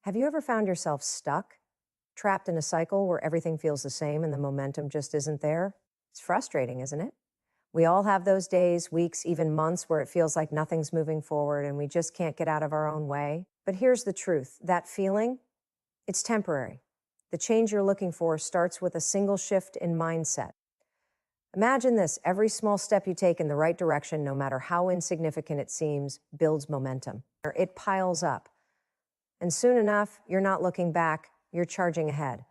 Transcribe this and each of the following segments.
Have you ever found yourself stuck, trapped in a cycle where everything feels the same and the momentum just isn't there? It's frustrating, isn't it? We all have those days, weeks, even months where it feels like nothing's moving forward and we just can't get out of our own way. But here's the truth. That feeling, it's temporary. The change you're looking for starts with a single shift in mindset. Imagine this: every small step you take in the right direction, no matter how insignificant it seems, builds momentum. It piles up. And soon enough, you're not looking back, you're charging ahead.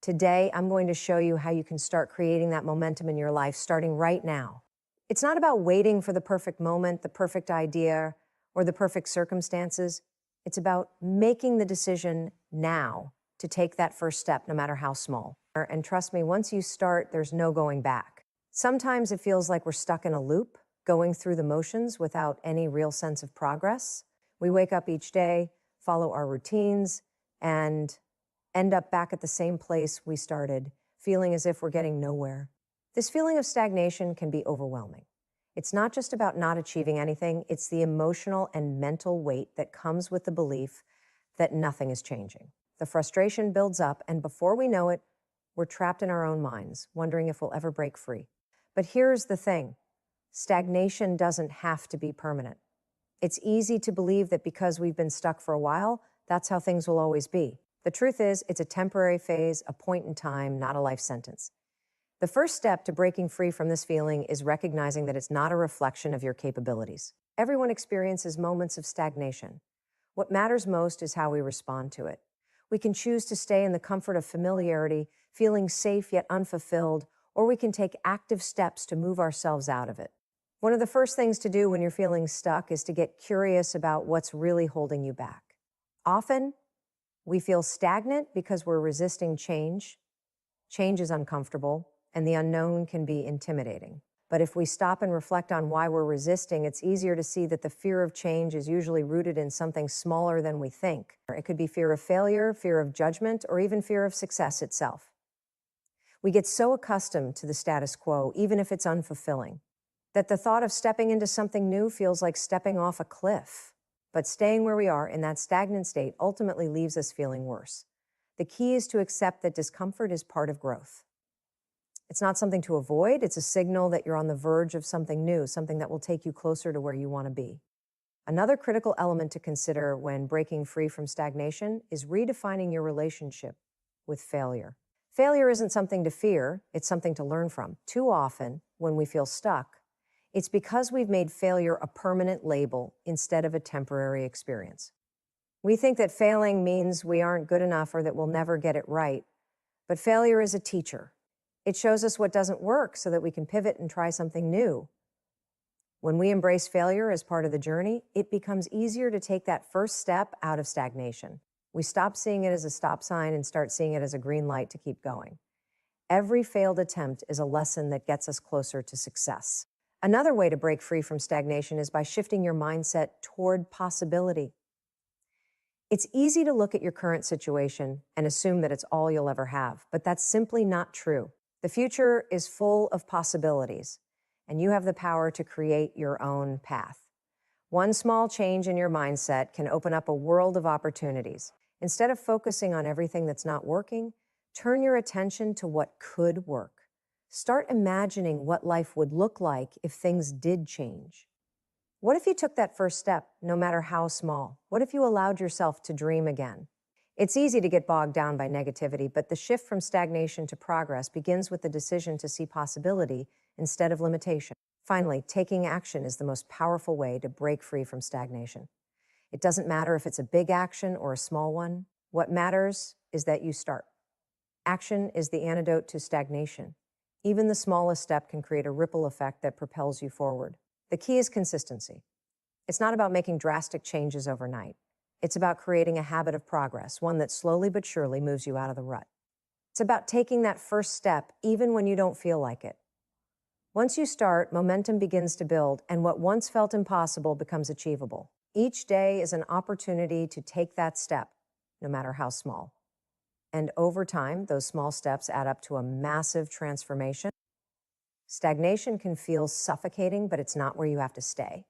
Today, I'm going to show you how you can start creating that momentum in your life starting right now. It's not about waiting for the perfect moment, the perfect idea, or the perfect circumstances. It's about making the decision now to take that first step, no matter how small. And trust me, once you start, there's no going back. Sometimes it feels like we're stuck in a loop, going through the motions without any real sense of progress. We wake up each day, follow our routines, and end up back at the same place we started, feeling as if we're getting nowhere. This feeling of stagnation can be overwhelming. It's not just about not achieving anything, it's the emotional and mental weight that comes with the belief that nothing is changing. The frustration builds up, and before we know it, we're trapped in our own minds, wondering if we'll ever break free. But here's the thing: stagnation doesn't have to be permanent. It's easy to believe that because we've been stuck for a while, that's how things will always be. The truth is, it's a temporary phase, a point in time, not a life sentence. The first step to breaking free from this feeling is recognizing that it's not a reflection of your capabilities. Everyone experiences moments of stagnation. What matters most is how we respond to it. We can choose to stay in the comfort of familiarity, feeling safe yet unfulfilled, or we can take active steps to move ourselves out of it. One of the first things to do when you're feeling stuck is to get curious about what's really holding you back. Often, we feel stagnant because we're resisting change. Change is uncomfortable, and the unknown can be intimidating. But if we stop and reflect on why we're resisting, it's easier to see that the fear of change is usually rooted in something smaller than we think. It could be fear of failure, fear of judgment, or even fear of success itself. We get so accustomed to the status quo, even if it's unfulfilling, that the thought of stepping into something new feels like stepping off a cliff. But staying where we are in that stagnant state ultimately leaves us feeling worse. The key is to accept that discomfort is part of growth. It's not something to avoid, it's a signal that you're on the verge of something new, something that will take you closer to where you want to be. Another critical element to consider when breaking free from stagnation is redefining your relationship with failure. Failure isn't something to fear, it's something to learn from. Too often, when we feel stuck, it's because we've made failure a permanent label instead of a temporary experience. We think that failing means we aren't good enough or that we'll never get it right. But failure is a teacher. It shows us what doesn't work so that we can pivot and try something new. When we embrace failure as part of the journey, it becomes easier to take that first step out of stagnation. We stop seeing it as a stop sign and start seeing it as a green light to keep going. Every failed attempt is a lesson that gets us closer to success. Another way to break free from stagnation is by shifting your mindset toward possibility. It's easy to look at your current situation and assume that it's all you'll ever have, but that's simply not true. The future is full of possibilities, and you have the power to create your own path. One small change in your mindset can open up a world of opportunities. Instead of focusing on everything that's not working, turn your attention to what could work. Start imagining what life would look like if things did change. What if you took that first step, no matter how small? What if you allowed yourself to dream again? It's easy to get bogged down by negativity, but the shift from stagnation to progress begins with the decision to see possibility instead of limitation. Finally, taking action is the most powerful way to break free from stagnation. It doesn't matter if it's a big action or a small one. What matters is that you start. Action is the antidote to stagnation. Even the smallest step can create a ripple effect that propels you forward. The key is consistency. It's not about making drastic changes overnight. It's about creating a habit of progress, one that slowly but surely moves you out of the rut. It's about taking that first step even when you don't feel like it. Once you start, momentum begins to build, and what once felt impossible becomes achievable. Each day is an opportunity to take that step, no matter how small. And over time, those small steps add up to a massive transformation. Stagnation can feel suffocating, but it's not where you have to stay.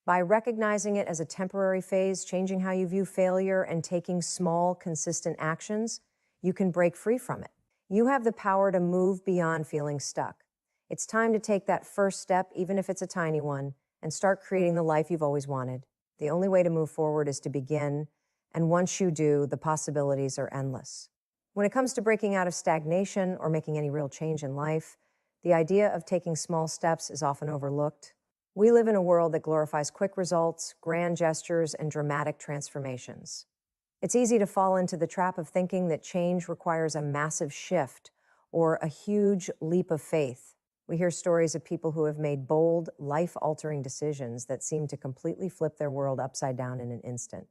By recognizing it as a temporary phase, changing how you view failure, and taking small, consistent actions, you can break free from it. You have the power to move beyond feeling stuck. It's time to take that first step, even if it's a tiny one, and start creating the life you've always wanted. The only way to move forward is to begin, and once you do, the possibilities are endless. When it comes to breaking out of stagnation or making any real change in life, the idea of taking small steps is often overlooked. We live in a world that glorifies quick results, grand gestures, and dramatic transformations. It's easy to fall into the trap of thinking that change requires a massive shift or a huge leap of faith. We hear stories of people who have made bold, life-altering decisions that seem to completely flip their world upside down in an instant.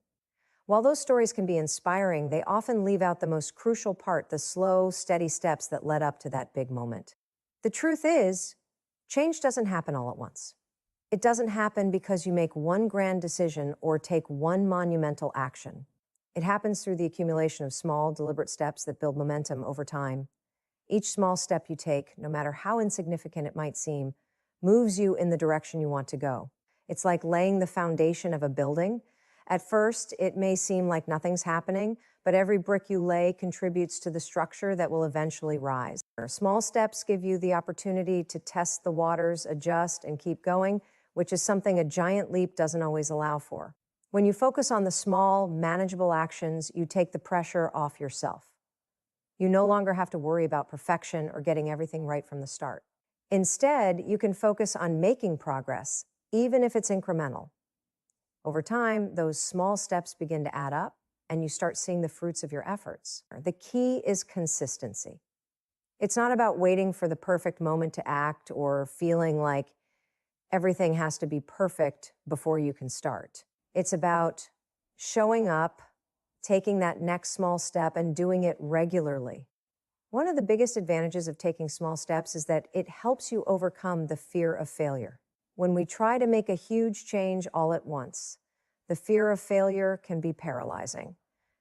While those stories can be inspiring, they often leave out the most crucial part, the slow, steady steps that led up to that big moment. The truth is, change doesn't happen all at once. It doesn't happen because you make one grand decision or take one monumental action. It happens through the accumulation of small, deliberate steps that build momentum over time. Each small step you take, no matter how insignificant it might seem, moves you in the direction you want to go. It's like laying the foundation of a building. At first, it may seem like nothing's happening, but every brick you lay contributes to the structure that will eventually rise. Small steps give you the opportunity to test the waters, adjust, and keep going, which is something a giant leap doesn't always allow for. When you focus on the small, manageable actions, you take the pressure off yourself. You no longer have to worry about perfection or getting everything right from the start. Instead, you can focus on making progress, even if it's incremental. Over time, those small steps begin to add up, and you start seeing the fruits of your efforts. The key is consistency. It's not about waiting for the perfect moment to act or feeling like everything has to be perfect before you can start. It's about showing up, taking that next small step, and doing it regularly. One of the biggest advantages of taking small steps is that it helps you overcome the fear of failure. When we try to make a huge change all at once, the fear of failure can be paralyzing.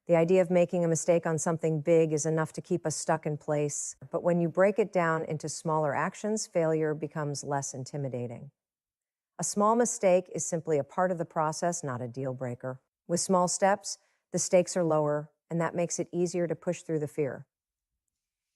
The idea of making a mistake on something big is enough to keep us stuck in place. But when you break it down into smaller actions, failure becomes less intimidating. A small mistake is simply a part of the process, not a deal breaker. With small steps, the stakes are lower, and that makes it easier to push through the fear.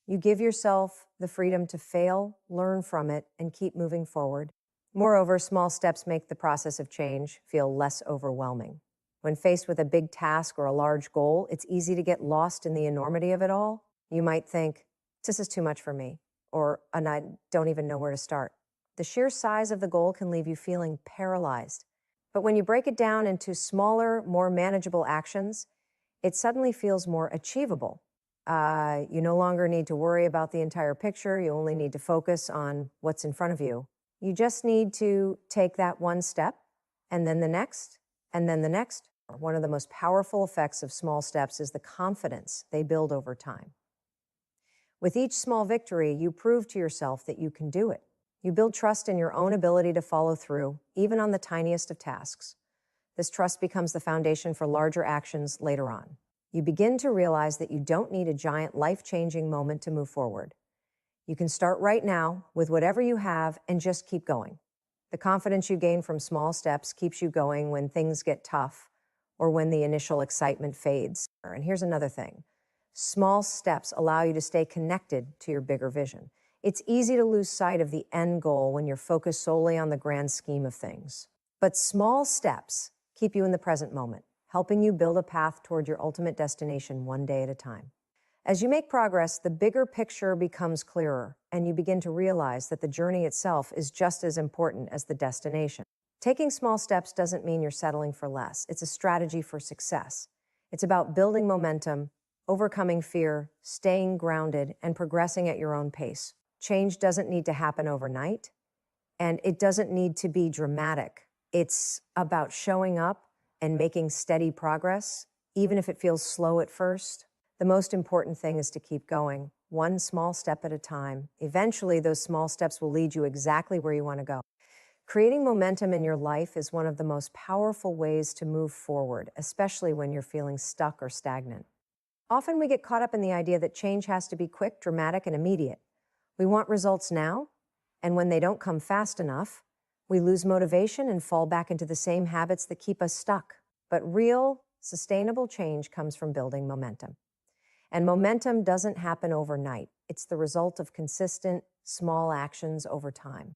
You give yourself the freedom to fail, learn from it, and keep moving forward. Moreover, small steps make the process of change feel less overwhelming. When faced with a big task or a large goal, it's easy to get lost in the enormity of it all. You might think, this is too much for me, and I don't even know where to start. The sheer size of the goal can leave you feeling paralyzed. But when you break it down into smaller, more manageable actions, it suddenly feels more achievable. You no longer need to worry about the entire picture. You only need to focus on what's in front of you. You just need to take that one step, and then the next, and then the next. One of the most powerful effects of small steps is the confidence they build over time. With each small victory, you prove to yourself that you can do it. You build trust in your own ability to follow through, even on the tiniest of tasks. This trust becomes the foundation for larger actions later on. You begin to realize that you don't need a giant life-changing moment to move forward. You can start right now with whatever you have and just keep going. The confidence you gain from small steps keeps you going when things get tough or when the initial excitement fades. And here's another thing. Small steps allow you to stay connected to your bigger vision. It's easy to lose sight of the end goal when you're focused solely on the grand scheme of things. But small steps keep you in the present moment, helping you build a path toward your ultimate destination one day at a time. As you make progress, the bigger picture becomes clearer, and you begin to realize that the journey itself is just as important as the destination. Taking small steps doesn't mean you're settling for less. It's a strategy for success. It's about building momentum, overcoming fear, staying grounded, and progressing at your own pace. Change doesn't need to happen overnight, and it doesn't need to be dramatic. It's about showing up and making steady progress, even if it feels slow at first. The most important thing is to keep going, one small step at a time. Eventually, those small steps will lead you exactly where you want to go. Creating momentum in your life is one of the most powerful ways to move forward, especially when you're feeling stuck or stagnant. Often we get caught up in the idea that change has to be quick, dramatic, and immediate. We want results now, and when they don't come fast enough, We lose motivation and fall back into the same habits that keep us stuck. But real, sustainable change comes from building momentum. And momentum doesn't happen overnight. It's the result of consistent, small actions over time.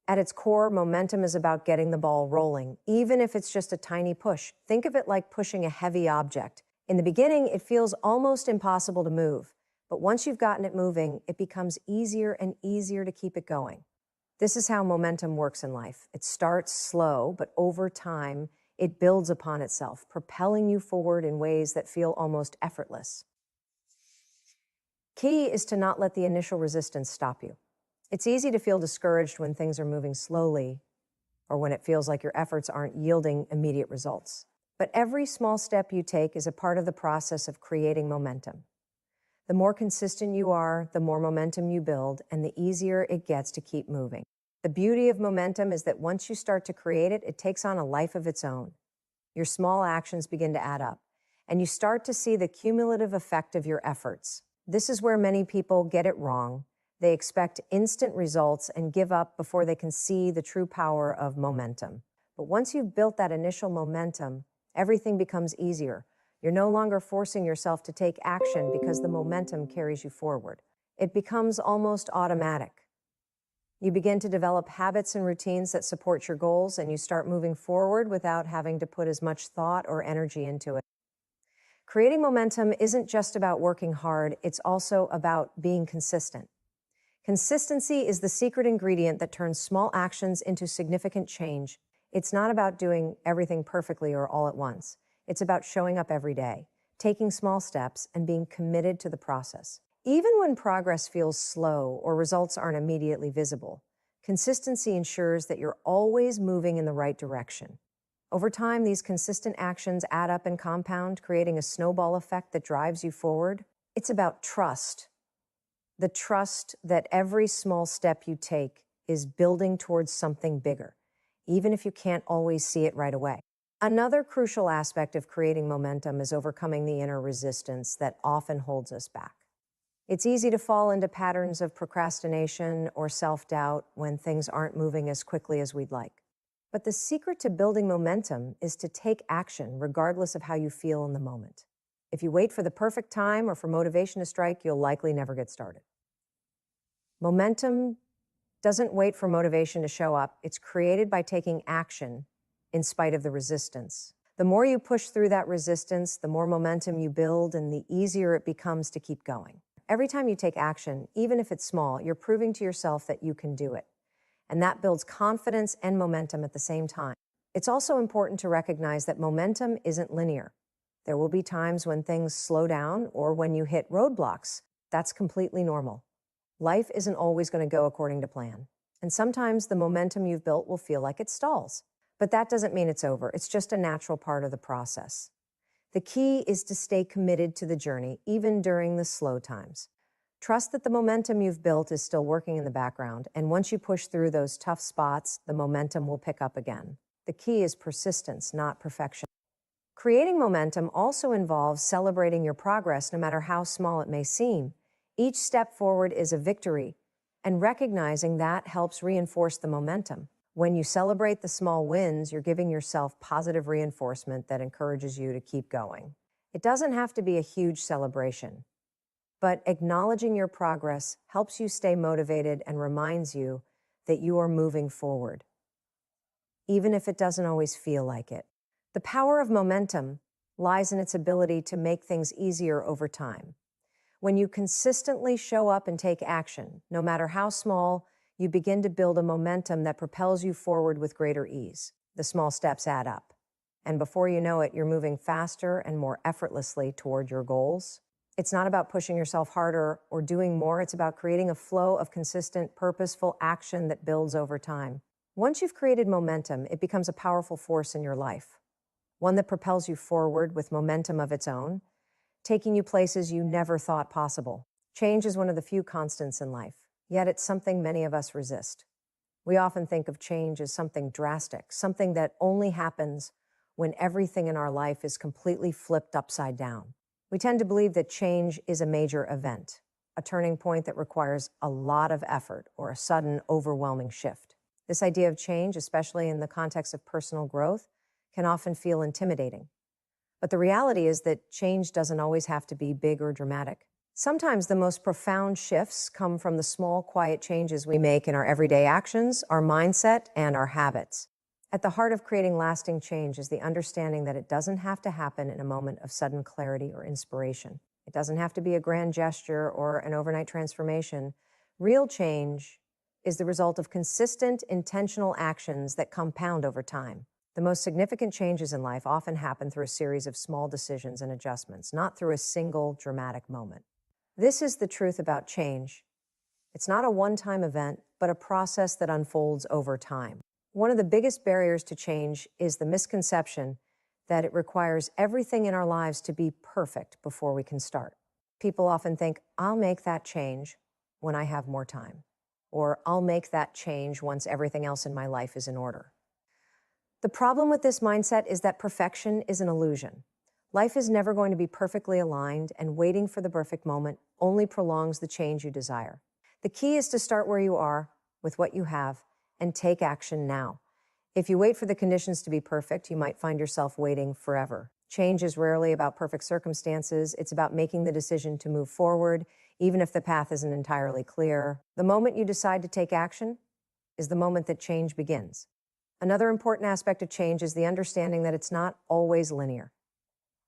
At its core, momentum is about getting the ball rolling, even if it's just a tiny push. Think of it like pushing a heavy object. In the beginning, it feels almost impossible to move. But once you've gotten it moving, it becomes easier and easier to keep it going. This is how momentum works in life. It starts slow, but over time, it builds upon itself, propelling you forward in ways that feel almost effortless. Key is to not let the initial resistance stop you. It's easy to feel discouraged when things are moving slowly or when it feels like your efforts aren't yielding immediate results. But every small step you take is a part of the process of creating momentum. The more consistent you are, the more momentum you build, and the easier it gets to keep moving. The beauty of momentum is that once you start to create it, it takes on a life of its own. Your small actions begin to add up, and you start to see the cumulative effect of your efforts. This is where many people get it wrong. They expect instant results and give up before they can see the true power of momentum. But once you've built that initial momentum, everything becomes easier. You're no longer forcing yourself to take action because the momentum carries you forward. It becomes almost automatic. You begin to develop habits and routines that support your goals, and you start moving forward without having to put as much thought or energy into it. Creating momentum isn't just about working hard, it's also about being consistent. Consistency is the secret ingredient that turns small actions into significant change. It's not about doing everything perfectly or all at once. It's about showing up every day, taking small steps, and being committed to the process. Even when progress feels slow or results aren't immediately visible, consistency ensures that you're always moving in the right direction. Over time, these consistent actions add up and compound, creating a snowball effect that drives you forward. It's about trust. The trust that every small step you take is building towards something bigger, even if you can't always see it right away. Another crucial aspect of creating momentum is overcoming the inner resistance that often holds us back. It's easy to fall into patterns of procrastination or self-doubt when things aren't moving as quickly as we'd like. But the secret to building momentum is to take action regardless of how you feel in the moment. If you wait for the perfect time or for motivation to strike, you'll likely never get started. Momentum doesn't wait for motivation to show up. It's created by taking action in spite of the resistance. The more you push through that resistance, the more momentum you build and the easier it becomes to keep going. Every time you take action, even if it's small, you're proving to yourself that you can do it. And that builds confidence and momentum at the same time. It's also important to recognize that momentum isn't linear. There will be times when things slow down or when you hit roadblocks. That's completely normal. Life isn't always going to go according to plan. And sometimes the momentum you've built will feel like it stalls. But that doesn't mean it's over. It's just a natural part of the process. The key is to stay committed to the journey, even during the slow times. Trust that the momentum you've built is still working in the background, and once you push through those tough spots, the momentum will pick up again. The key is persistence, not perfection. Creating momentum also involves celebrating your progress, no matter how small it may seem. Each step forward is a victory, and recognizing that helps reinforce the momentum. When you celebrate the small wins, you're giving yourself positive reinforcement that encourages you to keep going. It doesn't have to be a huge celebration, but acknowledging your progress helps you stay motivated and reminds you that you are moving forward, even if it doesn't always feel like it. The power of momentum lies in its ability to make things easier over time. When you consistently show up and take action, no matter how small, you begin to build a momentum that propels you forward with greater ease. The small steps add up. And before you know it, you're moving faster and more effortlessly toward your goals. It's not about pushing yourself harder or doing more. It's about creating a flow of consistent, purposeful action that builds over time. Once you've created momentum, it becomes a powerful force in your life, one that propels you forward with momentum of its own, taking you places you never thought possible. Change is one of the few constants in life, yet it's something many of us resist. We often think of change as something drastic, something that only happens when everything in our life is completely flipped upside down. We tend to believe that change is a major event, a turning point that requires a lot of effort or a sudden, overwhelming shift. This idea of change, especially in the context of personal growth, can often feel intimidating. But the reality is that change doesn't always have to be big or dramatic. Sometimes the most profound shifts come from the small, quiet changes we make in our everyday actions, our mindset, and our habits. At the heart of creating lasting change is the understanding that it doesn't have to happen in a moment of sudden clarity or inspiration. It doesn't have to be a grand gesture or an overnight transformation. Real change is the result of consistent, intentional actions that compound over time. The most significant changes in life often happen through a series of small decisions and adjustments, not through a single dramatic moment. This is the truth about change. It's not a one-time event, but a process that unfolds over time. One of the biggest barriers to change is the misconception that it requires everything in our lives to be perfect before we can start. People often think, I'll make that change when I have more time, or I'll make that change once everything else in my life is in order. The problem with this mindset is that perfection is an illusion. Life is never going to be perfectly aligned, and waiting for the perfect moment only prolongs the change you desire. The key is to start where you are, with what you have, and take action now. If you wait for the conditions to be perfect, you might find yourself waiting forever. Change is rarely about perfect circumstances. It's about making the decision to move forward, even if the path isn't entirely clear. The moment you decide to take action is the moment that change begins. Another important aspect of change is the understanding that it's not always linear.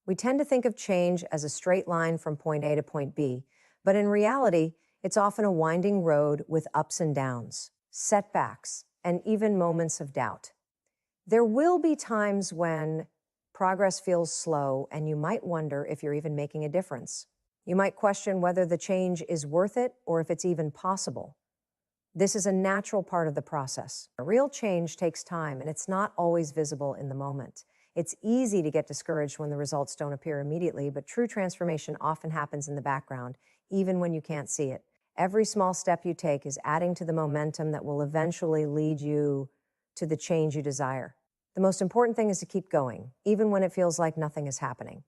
We tend to think of change as a straight line from point A to point B, but in reality, it's often a winding road with ups and downs, setbacks, and even moments of doubt. There will be times when progress feels slow, and you might wonder if you're even making a difference. You might question whether the change is worth it or if it's even possible. This is a natural part of the process. A real change takes time, and it's not always visible in the moment. It's easy to get discouraged when the results don't appear immediately, but true transformation often happens in the background, even when you can't see it. Every small step you take is adding to the momentum that will eventually lead you to the change you desire. The most important thing is to keep going, even when it feels like nothing is happening.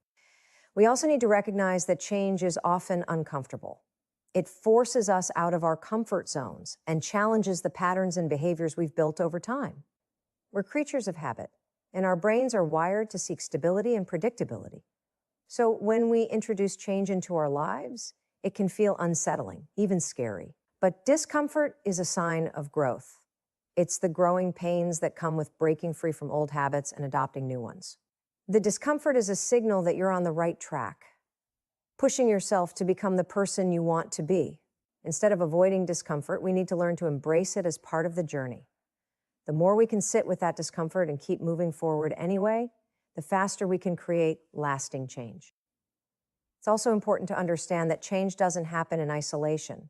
We also need to recognize that change is often uncomfortable. It forces us out of our comfort zones and challenges the patterns and behaviors we've built over time. We're creatures of habit, and our brains are wired to seek stability and predictability. So when we introduce change into our lives, it can feel unsettling, even scary. But discomfort is a sign of growth. It's the growing pains that come with breaking free from old habits and adopting new ones. The discomfort is a signal that you're on the right track, pushing yourself to become the person you want to be. Instead of avoiding discomfort, we need to learn to embrace it as part of the journey. The more we can sit with that discomfort and keep moving forward anyway, the faster we can create lasting change. It's also important to understand that change doesn't happen in isolation.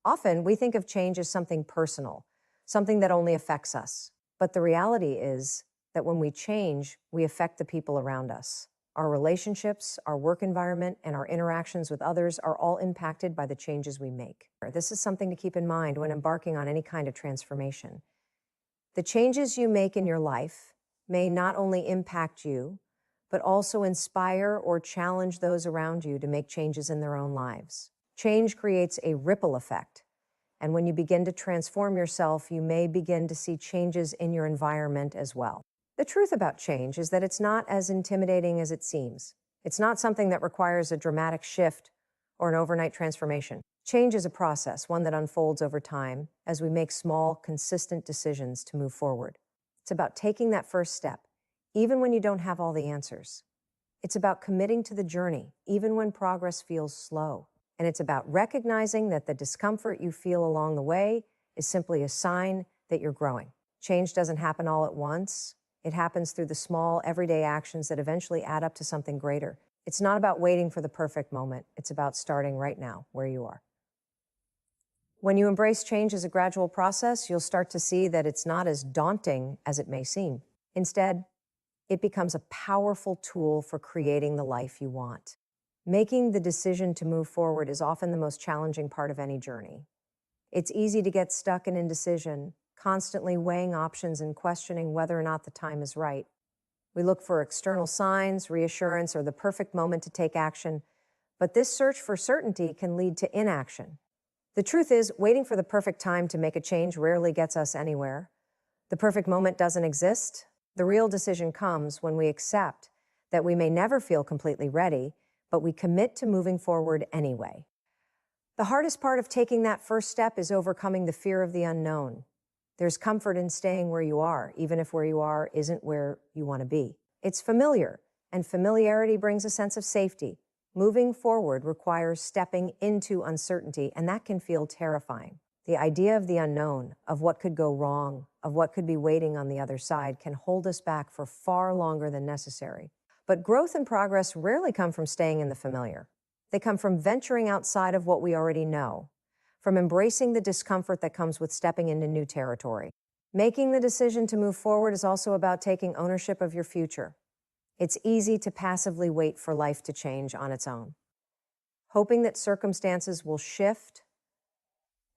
Often, we think of change as something personal, something that only affects us. But the reality is that when we change, we affect the people around us. Our relationships, our work environment, and our interactions with others are all impacted by the changes we make. This is something to keep in mind when embarking on any kind of transformation. The changes you make in your life may not only impact you, but also inspire or challenge those around you to make changes in their own lives. Change creates a ripple effect, and when you begin to transform yourself, you may begin to see changes in your environment as well. The truth about change is that it's not as intimidating as it seems. It's not something that requires a dramatic shift or an overnight transformation. Change is a process, one that unfolds over time as we make small, consistent decisions to move forward. It's about taking that first step, even when you don't have all the answers. It's about committing to the journey, even when progress feels slow. And it's about recognizing that the discomfort you feel along the way is simply a sign that you're growing. Change doesn't happen all at once. It happens through the small, everyday actions that eventually add up to something greater. It's not about waiting for the perfect moment. It's about starting right now, where you are. When you embrace change as a gradual process, you'll start to see that it's not as daunting as it may seem. Instead, it becomes a powerful tool for creating the life you want. Making the decision to move forward is often the most challenging part of any journey. It's easy to get stuck in indecision, constantly weighing options and questioning whether or not the time is right. We look for external signs, reassurance, or the perfect moment to take action, but this search for certainty can lead to inaction. The truth is, waiting for the perfect time to make a change rarely gets us anywhere. The perfect moment doesn't exist. The real decision comes when we accept that we may never feel completely ready, but we commit to moving forward anyway. The hardest part of taking that first step is overcoming the fear of the unknown. There's comfort in staying where you are, even if where you are isn't where you want to be. It's familiar, and familiarity brings a sense of safety. Moving forward requires stepping into uncertainty, and that can feel terrifying. The idea of the unknown, of what could go wrong, of what could be waiting on the other side, can hold us back for far longer than necessary. But growth and progress rarely come from staying in the familiar. They come from venturing outside of what we already know, from embracing the discomfort that comes with stepping into new territory. Making the decision to move forward is also about taking ownership of your future. It's easy to passively wait for life to change on its own, hoping that circumstances will shift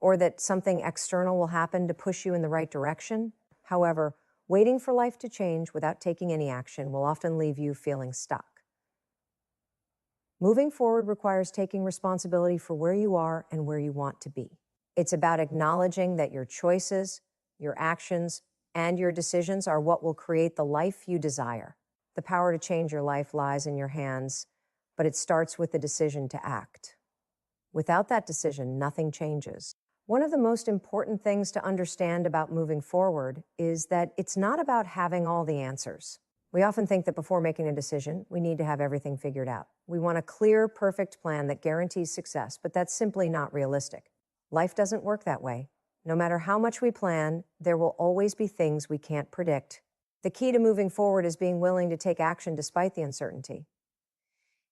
or that something external will happen to push you in the right direction. However, waiting for life to change without taking any action will often leave you feeling stuck. Moving forward requires taking responsibility for where you are and where you want to be. It's about acknowledging that your choices, your actions, and your decisions are what will create the life you desire. The power to change your life lies in your hands, but it starts with the decision to act. Without that decision, nothing changes. One of the most important things to understand about moving forward is that it's not about having all the answers. We often think that before making a decision, we need to have everything figured out. We want a clear, perfect plan that guarantees success, but that's simply not realistic. Life doesn't work that way. No matter how much we plan, there will always be things we can't predict. The key to moving forward is being willing to take action despite the uncertainty.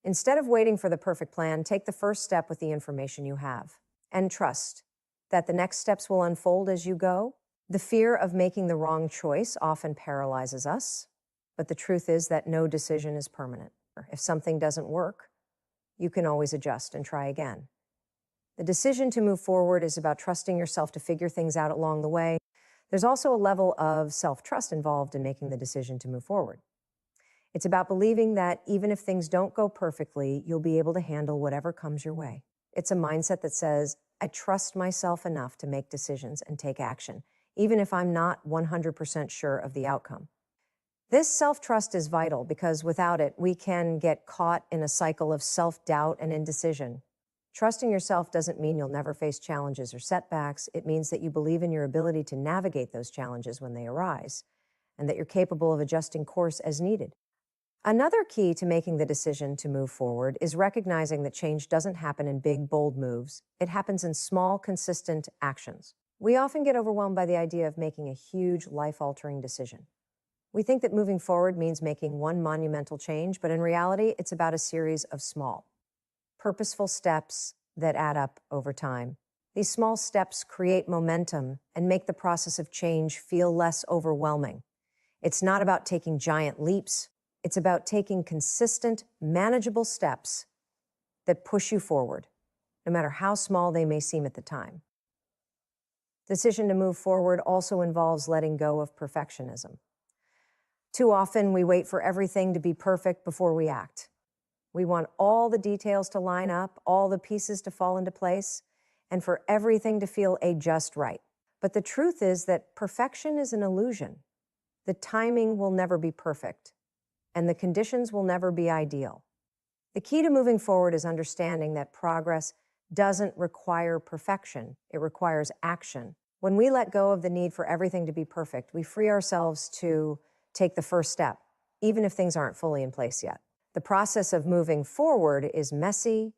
Instead of waiting for the perfect plan, take the first step with the information you have and trust that the next steps will unfold as you go. The fear of making the wrong choice often paralyzes us, but the truth is that no decision is permanent. If something doesn't work, you can always adjust and try again. The decision to move forward is about trusting yourself to figure things out along the way. There's also a level of self-trust involved in making the decision to move forward. It's about believing that even if things don't go perfectly, you'll be able to handle whatever comes your way. It's a mindset that says, I trust myself enough to make decisions and take action, even if I'm not 100% sure of the outcome. This self-trust is vital because without it, we can get caught in a cycle of self-doubt and indecision. Trusting yourself doesn't mean you'll never face challenges or setbacks. It means that you believe in your ability to navigate those challenges when they arise, and that you're capable of adjusting course as needed. Another key to making the decision to move forward is recognizing that change doesn't happen in big, bold moves. It happens in small, consistent actions. We often get overwhelmed by the idea of making a huge, life-altering decision. We think that moving forward means making one monumental change, but in reality, it's about a series of small, purposeful steps that add up over time. These small steps create momentum and make the process of change feel less overwhelming. It's not about taking giant leaps. It's about taking consistent, manageable steps that push you forward, no matter how small they may seem at the time. The decision to move forward also involves letting go of perfectionism. Too often, we wait for everything to be perfect before we act. We want all the details to line up, all the pieces to fall into place, and for everything to feel just right. But the truth is that perfection is an illusion. The timing will never be perfect, and the conditions will never be ideal. The key to moving forward is understanding that progress doesn't require perfection. It requires action. When we let go of the need for everything to be perfect, we free ourselves to take the first step, even if things aren't fully in place yet. The process of moving forward is messy,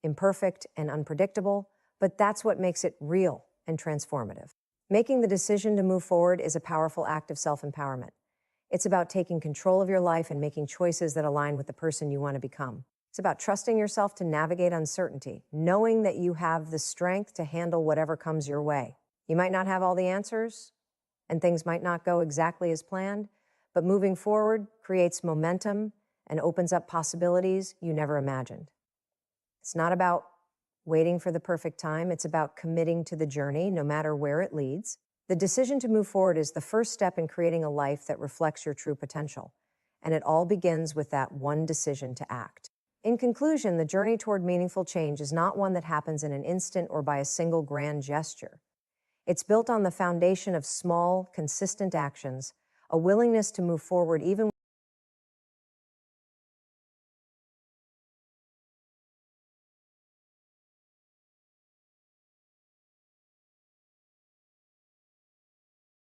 imperfect, and unpredictable, but that's what makes it real and transformative. Making the decision to move forward is a powerful act of self-empowerment. It's about taking control of your life and making choices that align with the person you want to become. It's about trusting yourself to navigate uncertainty, knowing that you have the strength to handle whatever comes your way. You might not have all the answers, and things might not go exactly as planned, but moving forward creates momentum and opens up possibilities you never imagined. It's not about waiting for the perfect time. It's about committing to the journey, no matter where it leads. The decision to move forward is the first step in creating a life that reflects your true potential. And it all begins with that one decision to act. In conclusion, the journey toward meaningful change is not one that happens in an instant or by a single grand gesture. It's built on the foundation of small, consistent actions, a willingness to move forward even